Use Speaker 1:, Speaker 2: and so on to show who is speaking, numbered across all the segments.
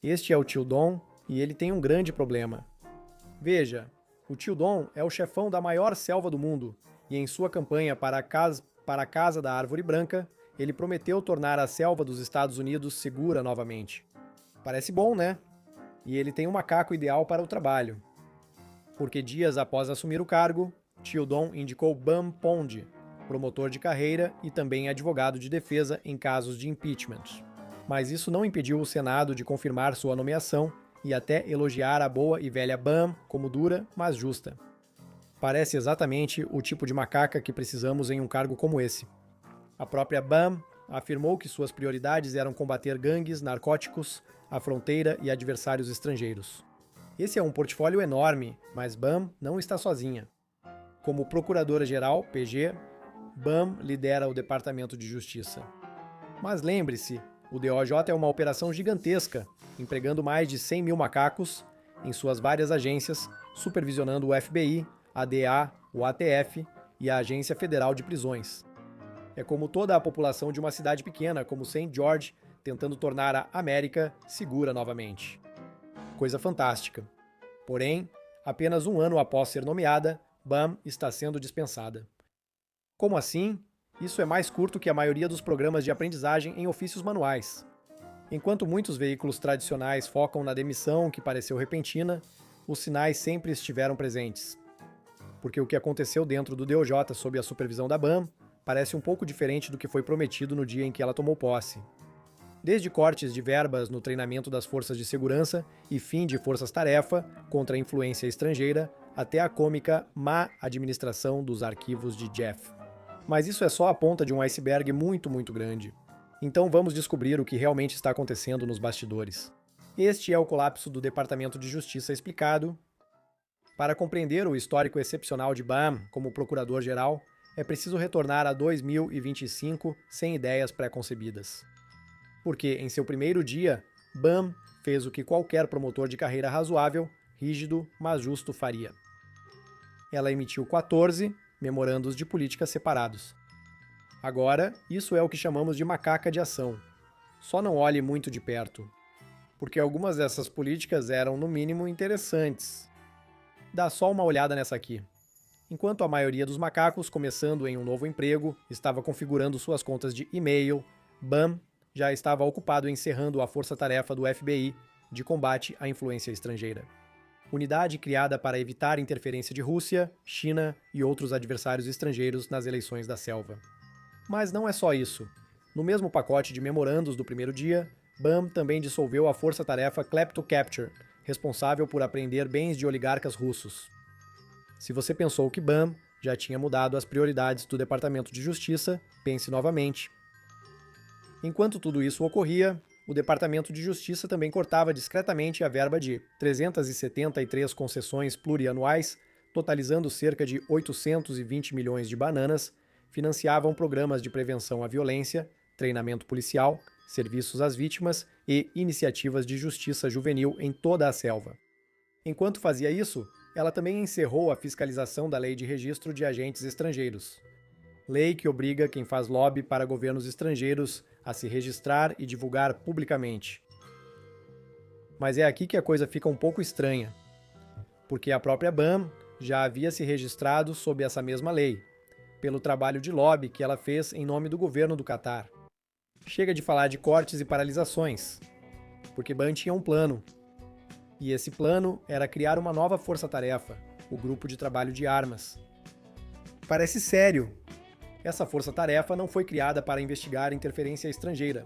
Speaker 1: Este é o tio Dom e ele tem um grande problema. Veja, o tio Dom é o chefão da maior selva do mundo e em sua campanha para a Casa da Árvore Branca, ele prometeu tornar a selva dos Estados Unidos segura novamente. Parece bom, né? E ele tem um macaco ideal para o trabalho. Porque dias após assumir o cargo, tio Dom indicou Bum Pond, promotor de carreira e também advogado de defesa em casos de impeachment. Mas isso não impediu o Senado de confirmar sua nomeação e até elogiar a boa e velha Bum como dura, mas justa. Parece exatamente o tipo de macaca que precisamos em um cargo como esse. A própria Bum afirmou que suas prioridades eram combater gangues, narcóticos, a fronteira e adversários estrangeiros. Esse é um portfólio enorme, mas Bum não está sozinha. Como Procuradora-Geral, PG, Bum lidera o Departamento de Justiça. Mas lembre-se, o DOJ é uma operação gigantesca, empregando mais de 100 mil macacos em suas várias agências, supervisionando o FBI, a DEA, o ATF e a Agência Federal de Prisões. É como toda a população de uma cidade pequena como St. George tentando tornar a América segura novamente. Coisa fantástica. Porém, apenas um ano após ser nomeada, Bum está sendo dispensada. Como assim? Isso é mais curto que a maioria dos programas de aprendizagem em ofícios manuais. Enquanto muitos veículos tradicionais focam na demissão que pareceu repentina, os sinais sempre estiveram presentes. Porque o que aconteceu dentro do DOJ sob a supervisão da Bum parece um pouco diferente do que foi prometido no dia em que ela tomou posse. Desde cortes de verbas no treinamento das forças de segurança e fim de forças-tarefa contra a influência estrangeira, até a cômica má administração dos arquivos de Jeff. Mas isso é só a ponta de um iceberg muito, muito grande. Então vamos descobrir o que realmente está acontecendo nos bastidores. Este é o colapso do Departamento de Justiça explicado. Para compreender o histórico excepcional de Bum como procurador-geral, é preciso retornar a 2025 sem ideias pré-concebidas. Porque, em seu primeiro dia, Bum fez o que qualquer promotor de carreira razoável, rígido, mas justo faria. Ela emitiu 14 memorandos de política separados. Agora, isso é o que chamamos de macaca de ação. Só não olhe muito de perto, porque algumas dessas políticas eram, no mínimo, interessantes. Dá só uma olhada nessa aqui. Enquanto a maioria dos macacos, começando em um novo emprego, estava configurando suas contas de e-mail, Bum já estava ocupado encerrando a força-tarefa do FBI de combate à influência estrangeira. Unidade criada para evitar interferência de Rússia, China e outros adversários estrangeiros nas eleições da selva. Mas não é só isso. No mesmo pacote de memorandos do primeiro dia, Bum também dissolveu a força-tarefa Klepto-Capture, responsável por apreender bens de oligarcas russos. Se você pensou que Bum já tinha mudado as prioridades do Departamento de Justiça, pense novamente. Enquanto tudo isso ocorria, o Departamento de Justiça também cortava discretamente a verba de 373 concessões plurianuais, totalizando cerca de 820 milhões de bananas, financiavam programas de prevenção à violência, treinamento policial, serviços às vítimas e iniciativas de justiça juvenil em toda a selva. Enquanto fazia isso, ela também encerrou a fiscalização da Lei de Registro de Agentes Estrangeiros. Lei que obriga quem faz lobby para governos estrangeiros a se registrar e divulgar publicamente. Mas é aqui que a coisa fica um pouco estranha, porque a própria Bum já havia se registrado sob essa mesma lei, pelo trabalho de lobby que ela fez em nome do governo do Catar. Chega de falar de cortes e paralisações, porque Bum tinha um plano. E esse plano era criar uma nova força-tarefa, o Grupo de Trabalho de Armas. Parece sério. Essa força-tarefa não foi criada para investigar interferência estrangeira,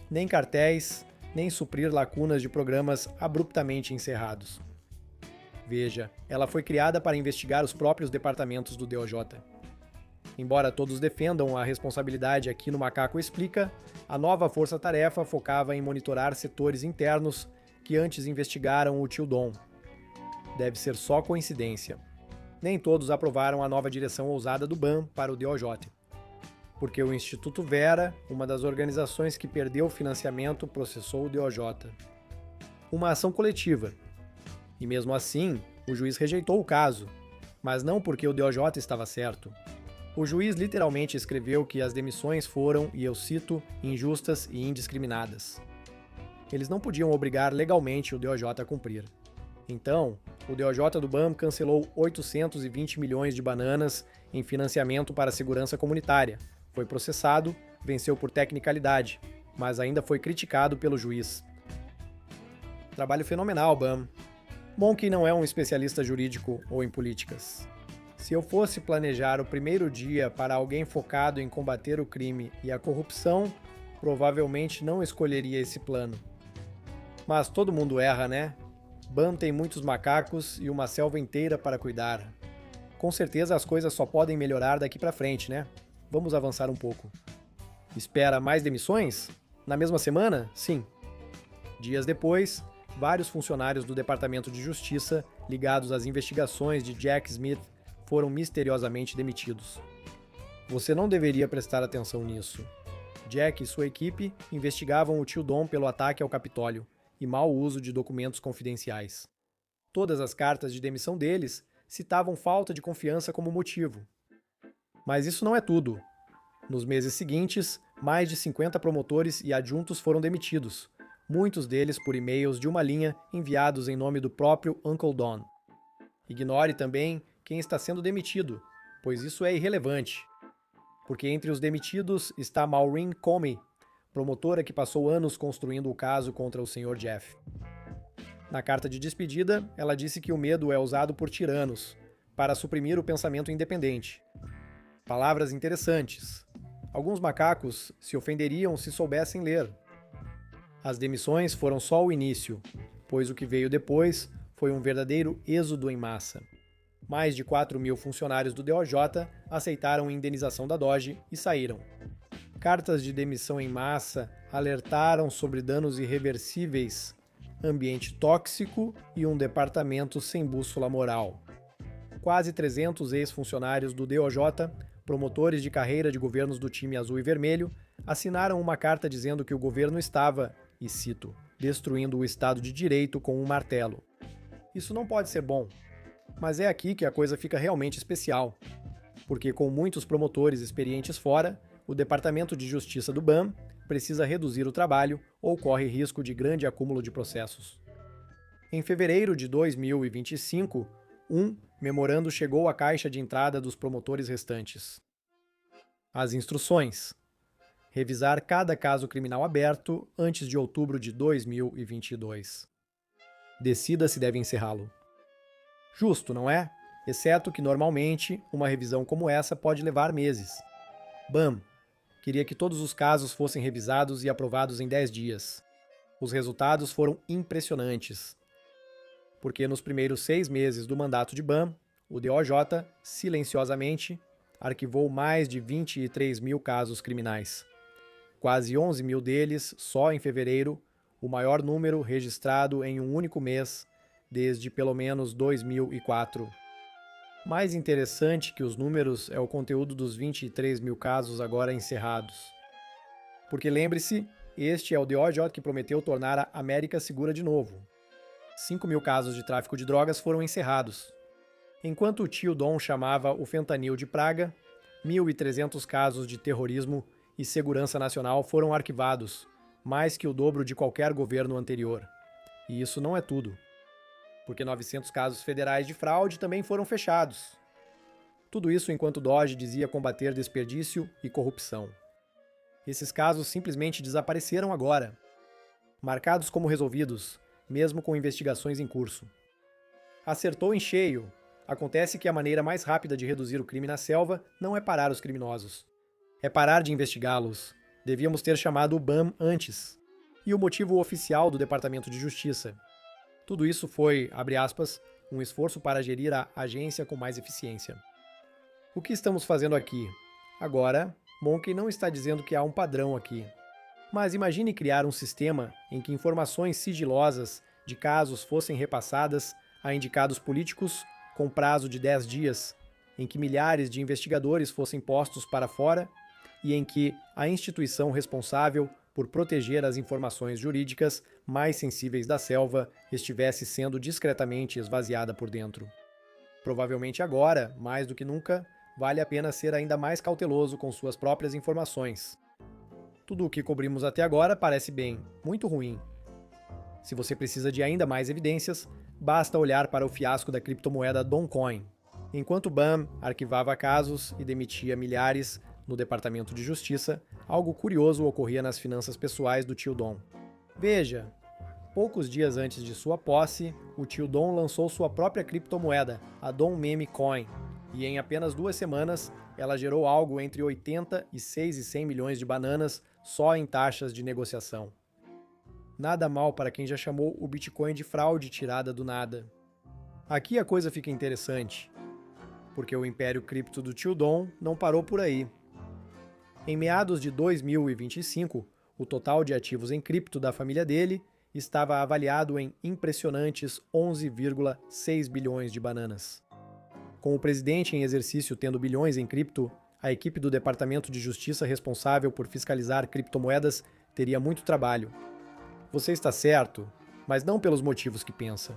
Speaker 1: nem cartéis, nem suprir lacunas de programas abruptamente encerrados. Veja, ela foi criada para investigar os próprios departamentos do DOJ. Embora todos defendam a responsabilidade aqui no Macaco Explica, a nova força-tarefa focava em monitorar setores internos que antes investigaram o tio Dom. Deve ser só coincidência. Nem todos aprovaram a nova direção ousada do Bum para o DOJ. Porque o Instituto Vera, uma das organizações que perdeu financiamento, processou o DOJ. Uma ação coletiva. E mesmo assim, o juiz rejeitou o caso, mas não porque o DOJ estava certo. O juiz literalmente escreveu que as demissões foram, e eu cito, injustas e indiscriminadas. Eles não podiam obrigar legalmente o DOJ a cumprir. Então, o DOJ do BAM cancelou 820 milhões de bananas em financiamento para a segurança comunitária. Foi processado, venceu por tecnicalidade, mas ainda foi criticado pelo juiz. Trabalho fenomenal, BAM. Monkey não é um especialista jurídico ou em políticas. Se eu fosse planejar o primeiro dia para alguém focado em combater o crime e a corrupção, provavelmente não escolheria esse plano. Mas todo mundo erra, né? BAM tem muitos macacos e uma selva inteira para cuidar. Com certeza as coisas só podem melhorar daqui para frente, né? Vamos avançar um pouco. Espera mais demissões? Na mesma semana? Sim. Dias depois, vários funcionários do Departamento de Justiça ligados às investigações de Jack Smith foram misteriosamente demitidos. Você não deveria prestar atenção nisso. Jack e sua equipe investigavam o tio Dom pelo ataque ao Capitólio e mau uso de documentos confidenciais. Todas as cartas de demissão deles citavam falta de confiança como motivo. Mas isso não é tudo. Nos meses seguintes, mais de 50 promotores e adjuntos foram demitidos, muitos deles por e-mails de uma linha enviados em nome do próprio Uncle Don. Ignore também quem está sendo demitido, pois isso é irrelevante. Porque entre os demitidos está Maureen Comey, promotora que passou anos construindo o caso contra o Sr. Jeff. Na carta de despedida, ela disse que o medo é usado por tiranos para suprimir o pensamento independente. Palavras interessantes. Alguns macacos se ofenderiam se soubessem ler. As demissões foram só o início, pois o que veio depois foi um verdadeiro êxodo em massa. Mais de 4.000 funcionários do DOJ aceitaram a indenização da DOGE e saíram. Cartas de demissão em massa alertaram sobre danos irreversíveis, ambiente tóxico e um departamento sem bússola moral. Quase 300 ex-funcionários do DOJ, promotores de carreira de governos do time azul e vermelho, assinaram uma carta dizendo que o governo estava, e cito, destruindo o Estado de Direito com um martelo. Isso não pode ser bom. Mas é aqui que a coisa fica realmente especial, porque com muitos promotores experientes fora, o Departamento de Justiça do BAM precisa reduzir o trabalho ou corre risco de grande acúmulo de processos. Em fevereiro de 2025, um memorando chegou à caixa de entrada dos promotores restantes. As instruções: revisar cada caso criminal aberto antes de outubro de 2022. Decida se deve encerrá-lo. Justo, não é? Exceto que, normalmente, uma revisão como essa pode levar meses. BAM queria que todos os casos fossem revisados e aprovados em 10 dias. Os resultados foram impressionantes. Porque nos primeiros 6 meses do mandato de BAM, o DOJ, silenciosamente, arquivou mais de 23.000 casos criminais. Quase 11.000 deles só em fevereiro, o maior número registrado em um único mês, desde pelo menos 2004. Mais interessante que os números é o conteúdo dos 23.000 casos agora encerrados. Porque lembre-se, este é o DOJ que prometeu tornar a América segura de novo. 5.000 casos de tráfico de drogas foram encerrados. Enquanto o tio Dom chamava o fentanil de praga, 1.300 casos de terrorismo e segurança nacional foram arquivados, mais que o dobro de qualquer governo anterior. E isso não é tudo. Porque 900 casos federais de fraude também foram fechados. Tudo isso enquanto DOGE dizia combater desperdício e corrupção. Esses casos simplesmente desapareceram agora, marcados como resolvidos, mesmo com investigações em curso. Acertou em cheio. Acontece que a maneira mais rápida de reduzir o crime na selva não é parar os criminosos. É parar de investigá-los. Devíamos ter chamado o BAM antes. E o motivo oficial do Departamento de Justiça. Tudo isso foi, abre aspas, um esforço para gerir a agência com mais eficiência. O que estamos fazendo aqui? Agora, Monkey não está dizendo que há um padrão aqui. Mas imagine criar um sistema em que informações sigilosas de casos fossem repassadas a indicados políticos com prazo de 10 dias, em que milhares de investigadores fossem postos para fora e em que a instituição responsável por proteger as informações jurídicas mais sensíveis da selva estivesse sendo discretamente esvaziada por dentro. Provavelmente agora, mais do que nunca, vale a pena ser ainda mais cauteloso com suas próprias informações. Tudo o que cobrimos até agora parece bem, muito ruim, Se você precisa de ainda mais evidências, basta olhar para o fiasco da criptomoeda Dogecoin. Enquanto BAM arquivava casos e demitia milhares no Departamento de Justiça, algo curioso ocorria nas finanças pessoais do tio Dom. Veja, poucos dias antes de sua posse, o tio Dom lançou sua própria criptomoeda, a Dom Meme Coin, e em apenas 2 semanas ela gerou algo entre 80 e 6 e 100 milhões de bananas só em taxas de negociação. Nada mal para quem já chamou o Bitcoin de fraude tirada do nada. Aqui a coisa fica interessante, porque o império cripto do tio Dom não parou por aí. Em meados de 2025, o total de ativos em cripto da família dele estava avaliado em impressionantes 11,6 bilhões de bananas. Com o presidente em exercício tendo bilhões em cripto, a equipe do Departamento de Justiça responsável por fiscalizar criptomoedas teria muito trabalho. Você está certo, mas não pelos motivos que pensa.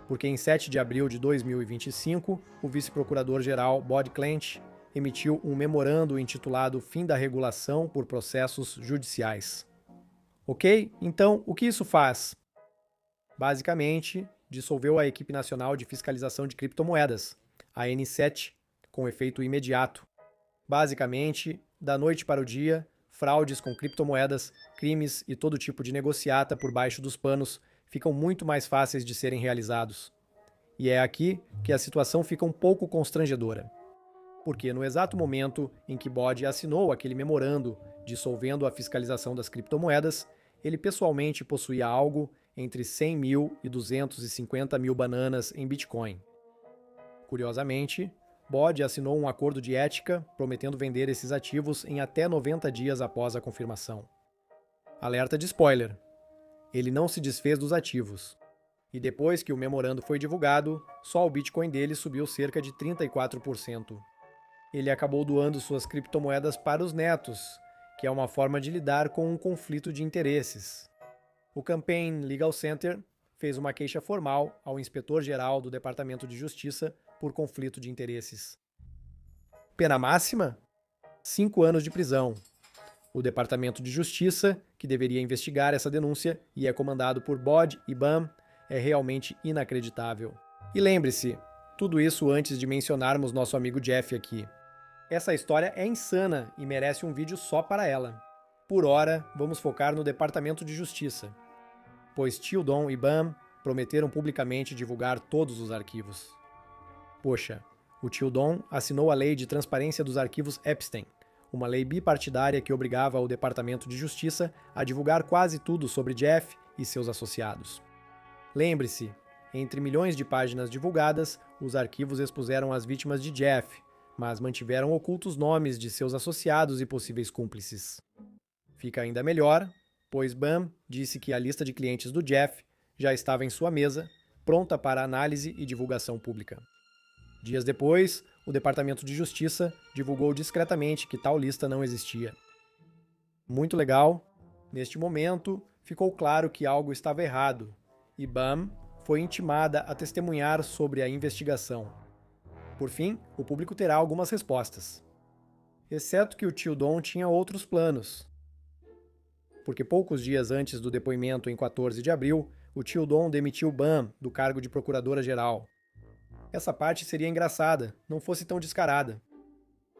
Speaker 1: Porque em 7 de abril de 2025, o vice-procurador-geral Bod Clench emitiu um memorando intitulado Fim da Regulação por Processos Judiciais. Ok? Então, o que isso faz? Basicamente, dissolveu a Equipe Nacional de Fiscalização de Criptomoedas, a N7, com efeito imediato. Basicamente, da noite para o dia, fraudes com criptomoedas, crimes e todo tipo de negociata por baixo dos panos ficam muito mais fáceis de serem realizados. E é aqui que a situação fica um pouco constrangedora. Porque no exato momento em que Bod assinou aquele memorando dissolvendo a fiscalização das criptomoedas, ele pessoalmente possuía algo entre 100 mil e 250 mil bananas em Bitcoin. Curiosamente, Bod assinou um acordo de ética prometendo vender esses ativos em até 90 dias após a confirmação. Alerta de spoiler: ele não se desfez dos ativos. E depois que o memorando foi divulgado, só o Bitcoin dele subiu cerca de 34%. Ele acabou doando suas criptomoedas para os netos, que é uma forma de lidar com um conflito de interesses. O Campaign Legal Center fez uma queixa formal ao inspetor-geral do Departamento de Justiça por conflito de interesses. Pena máxima? 5 anos de prisão. O Departamento de Justiça, que deveria investigar essa denúncia e é comandado por Bod e BAM, é realmente inacreditável. E lembre-se, tudo isso antes de mencionarmos nosso amigo Jeff aqui. Essa história é insana e merece um vídeo só para ela. Por hora, vamos focar no Departamento de Justiça, pois tio Dom e BAM prometeram publicamente divulgar todos os arquivos. Poxa, o tio Dom assinou a Lei de Transparência dos Arquivos Epstein, uma lei bipartidária que obrigava o Departamento de Justiça a divulgar quase tudo sobre Jeff e seus associados. Lembre-se, entre milhões de páginas divulgadas, os arquivos expuseram as vítimas de Jeff, mas mantiveram ocultos nomes de seus associados e possíveis cúmplices. Fica ainda melhor, pois BAM disse que a lista de clientes do Jeff já estava em sua mesa, pronta para análise e divulgação pública. Dias depois, o Departamento de Justiça divulgou discretamente que tal lista não existia. Muito legal. Neste momento, ficou claro que algo estava errado, e BAM foi intimada a testemunhar sobre a investigação. Por fim, o público terá algumas respostas. Exceto que o tio Dom tinha outros planos. Porque poucos dias antes do depoimento em 14 de abril, o tio Dom demitiu BAM do cargo de procuradora-geral. Essa parte seria engraçada, não fosse tão descarada.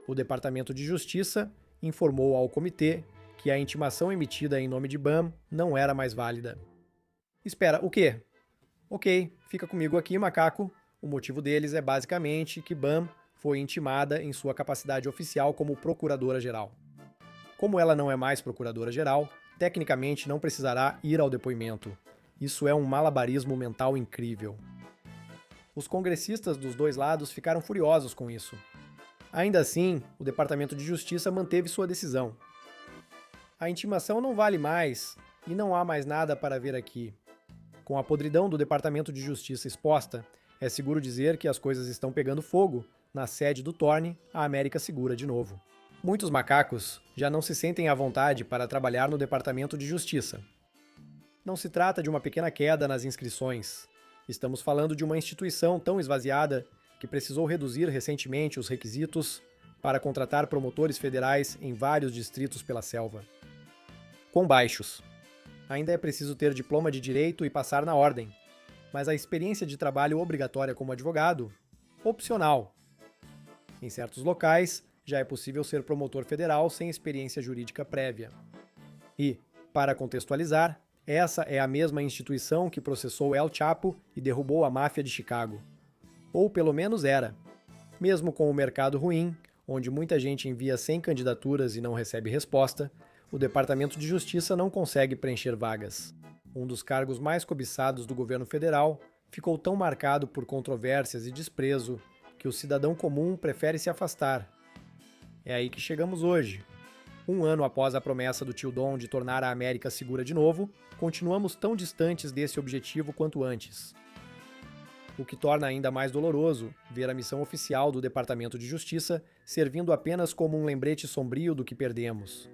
Speaker 1: O Departamento de Justiça informou ao comitê que a intimação emitida em nome de BAM não era mais válida. Espera, o quê? Ok, fica comigo aqui, macaco. O motivo deles é basicamente que BAM foi intimada em sua capacidade oficial como procuradora-geral. Como ela não é mais procuradora-geral, tecnicamente não precisará ir ao depoimento. Isso é um malabarismo mental incrível. Os congressistas dos dois lados ficaram furiosos com isso. Ainda assim, o Departamento de Justiça manteve sua decisão. A intimação não vale mais e não há mais nada para ver aqui. Com a podridão do Departamento de Justiça exposta, é seguro dizer que as coisas estão pegando fogo na sede do Torne, a América Segura de novo. Muitos macacos já não se sentem à vontade para trabalhar no Departamento de Justiça. Não se trata de uma pequena queda nas inscrições. Estamos falando de uma instituição tão esvaziada que precisou reduzir recentemente os requisitos para contratar promotores federais em vários distritos pela selva. Quão baixos? Ainda é preciso ter diploma de direito e passar na ordem, mas a experiência de trabalho obrigatória como advogado, opcional. Em certos locais, já é possível ser promotor federal sem experiência jurídica prévia. E, para contextualizar, essa é a mesma instituição que processou El Chapo e derrubou a máfia de Chicago. Ou pelo menos era. Mesmo com o mercado ruim, onde muita gente envia 100 candidaturas e não recebe resposta, o Departamento de Justiça não consegue preencher vagas. Um dos cargos mais cobiçados do governo federal ficou tão marcado por controvérsias e desprezo que o cidadão comum prefere se afastar. É aí que chegamos hoje. Um ano após a promessa do tio Dom de tornar a América segura de novo, continuamos tão distantes desse objetivo quanto antes. O que torna ainda mais doloroso ver a missão oficial do Departamento de Justiça servindo apenas como um lembrete sombrio do que perdemos.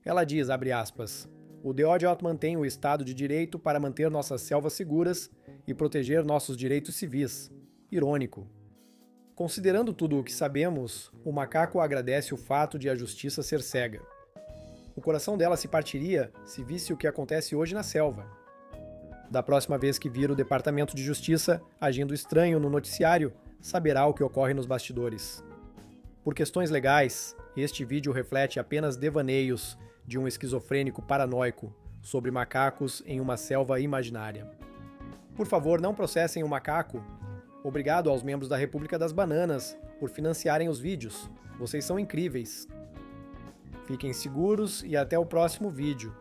Speaker 1: Ela diz, abre aspas, o DOJ mantém o Estado de Direito para manter nossas selvas seguras e proteger nossos direitos civis. Irônico. Considerando tudo o que sabemos, o macaco agradece o fato de a justiça ser cega. O coração dela se partiria se visse o que acontece hoje na selva. Da próxima vez que vir o Departamento de Justiça agindo estranho no noticiário, saberá o que ocorre nos bastidores. Por questões legais, este vídeo reflete apenas devaneios de um esquizofrênico paranoico sobre macacos em uma selva imaginária. Por favor, não processem o macaco. Obrigado aos membros da República das Bananas por financiarem os vídeos. Vocês são incríveis. Fiquem seguros e até o próximo vídeo.